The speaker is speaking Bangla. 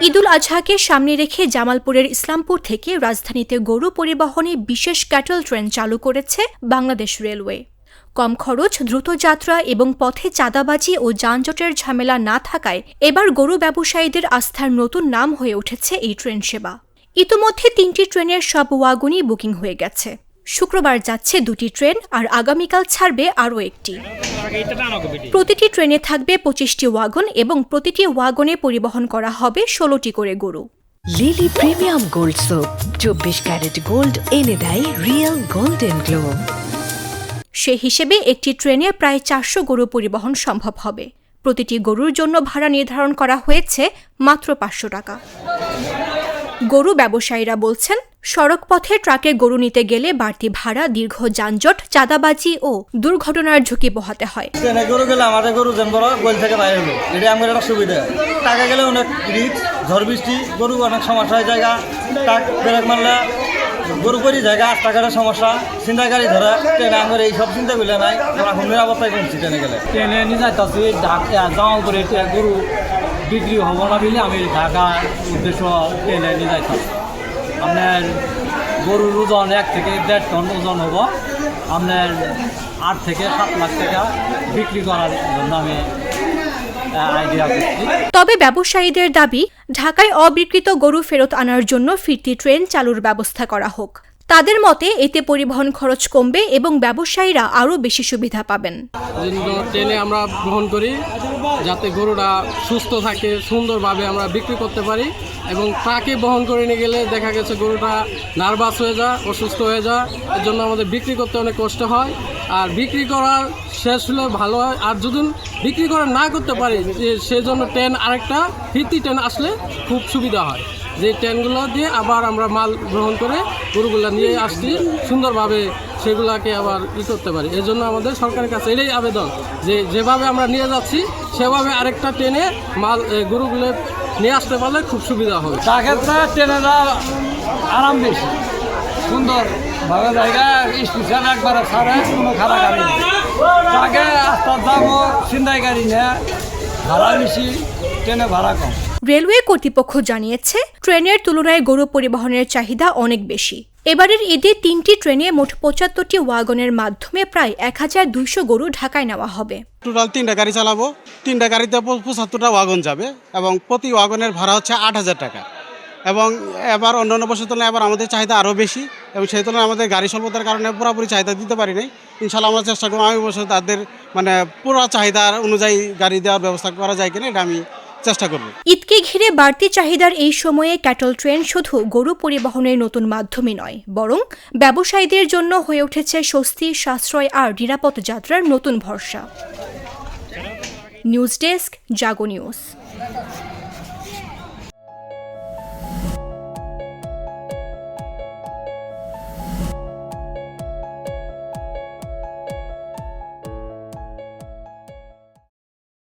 ঈদুল আজহাকে সামনে রেখে জামালপুরের ইসলামপুর থেকে রাজধানীতে গরু পরিবহনে বিশেষ ক্যাটল ট্রেন চালু করেছে বাংলাদেশ রেলওয়ে। কম খরচ, দ্রুত যাত্রা এবং পথে চাঁদাবাজি ও যানজটের ঝামেলা না থাকায় এবার গরু ব্যবসায়ীদের আস্থার নতুন নাম হয়ে উঠেছে এই ট্রেন সেবা। ইতোমধ্যে ৩টি ট্রেনের সব ওয়াগনই বুকিং হয়ে গেছে। শুক্রবার যাচ্ছে 2টি ট্রেন আর আগামীকাল ছাড়বে আরও একটি। প্রতিটি ট্রেনে থাকবে 25টি ওয়াগন এবং প্রতিটি ওয়াগনে পরিবহন করা হবে 16টি করে গরু। Lily premium gold soap 24 carat gold এনে দেয় রিয়েল গোল্ডেন গ্লো। সে হিসেবে একটি ট্রেনে প্রায় 400 গরু পরিবহন সম্ভব হবে। প্রতিটি গরুর জন্য ভাড়া নির্ধারণ করা হয়েছে মাত্র 500 টাকা। গরু ব্যবসায়ীরা বলছেন, সড়ক পথে ট্রাকে গরু নিতে গেলে বাড়তি ভাড়া, দীর্ঘ যানজট, চাঁদাবাজি ও দুর্ঘটনার ঝুঁকি পোহাতে হয়। গরু গেলে আমাদের গরু গোল থেকে বাইরে হলো, এটা আমাদের একটা সুবিধা। টাকা গেলে অনেক রিস্ক, ঝড় বৃষ্টি, গরু অনেক সমস্যা হয়, জায়গা টাক ব্রেক মারলে গরু করি জায়গা, টাকার সমস্যা, চিন্তাকারী ধরা ট্রেনে আমার এইসব চিন্তাগুলো নাই। এখন নিরাপত্তায় কমছি ট্রেনে গেলে। ট্রেনে নিয়ে যাইতেছি জামালপুরে গরু বিক্রি হবো না বলে আমি ঢাকার উদ্দেশ্য ট্রেনে নিয়ে যাইতেছি। আপনার গরুর ওজন 1 থেকে 1.5 টন ওজন হবো। আপনার 8 থেকে 7 লাখ টাকা বিক্রি করার জন্য আমি আইডিয়া করছি। তবে ব্যবসায়ীদের দাবি, ঢাকায় অবিক্রিত গরু ফেরত আনার জন্য ফিরতি ট্রেন চালুর ব্যবস্থা করা হোক। তাদের মতে এতে পরিবহন খরচ কমবে এবং ব্যবসায়ীরা আরও বেশি সুবিধা পাবেন। ট্রেনে আমরা গ্রহণ করি যাতে গরুটা সুস্থ থাকে, সুন্দরভাবে আমরা বিক্রি করতে পারি। এবং ট্রাকে বহন করে নিয়ে গেলে দেখা গেছে গরুটা নার্ভাস হয়ে যায়, অসুস্থ হয়ে যায়। এর জন্য আমাদের বিক্রি করতে অনেক কষ্ট হয়। আর বিক্রি করার শেষ হলে ভালো হয়। আর যদি বিক্রি করা না করতে পারি, সেই জন্য ট্রেন আরেকটা ফিরতি ট্রেন আসলে খুব সুবিধা হয়। যে ট্রেনগুলো দিয়ে আবার আমরা মাল গ্রহণ করে গরুগুলো নিয়ে আসছি, সুন্দরভাবে সেগুলোকে আবার করতে পারি। এই জন্য আমাদের সরকারের কাছে এটাই আবেদন যে যেভাবে আমরা নিয়ে যাচ্ছি সেভাবে আরেকটা ট্রেনে মাল গরুগুলো নিয়ে আসতে পারলে খুব সুবিধা হবে। সেক্ষেত্রে ট্রেনেরা আরাম বেশি, সুন্দর ভাবে জায়গা, স্পেশাল একবারে ছাড়ে, কোনো খারাপ গাড়ি নেই। তাকে রাস্তার দামও চিন্তাই গাড়ি নেয়, ভাড়া বেশি, ট্রেনে ভাড়া কম। রেলওয়ে কর্তৃপক্ষ জানিয়েছে, ট্রেনের তুলনায় গরু পরিবহনের চাহিদা অনেক বেশি। এবারের ঈদে 3টি ট্রেনে মোট 75টি ওয়াগনের মাধ্যমে প্রায় 1200 গরু ঢাকায় নেওয়া হবে। টোটাল 3টা গাড়ি চালাবো, 3টা গাড়িতে 75টা ওয়াগন যাবে এবং প্রতি ওয়াগনের ভাড়া হচ্ছে 8000 টাকা। এবং এবার অন্যান্য বছর তুলনায় এবার আমাদের চাহিদা আরও বেশি এবং সেই তুলনায় আমাদের গাড়ি স্বল্পতার কারণে পুরোপুরি চাহিদা দিতে পারি নাই। ইনশাল্লাহ আমরা চেষ্টা করবো আগামী বছর তাদের পুরো চাহিদা অনুযায়ী গাড়ি দেওয়ার ব্যবস্থা করা যায় কিনা এটা আমি চেষ্টা করব। ঈদকে ঘিরে বাড়তি চাহিদার এই সময়ে ক্যাটল ট্রেন শুধু গরু পরিবহনের নতুন মাধ্যমই নয়, বরং ব্যবসায়ীদের জন্য হয়ে উঠেছে স্বস্তি, সাশ্রয় আর নিরাপদ যাত্রার নতুন ভরসা। নিউজ ডেস্ক, জাগো নিউজ।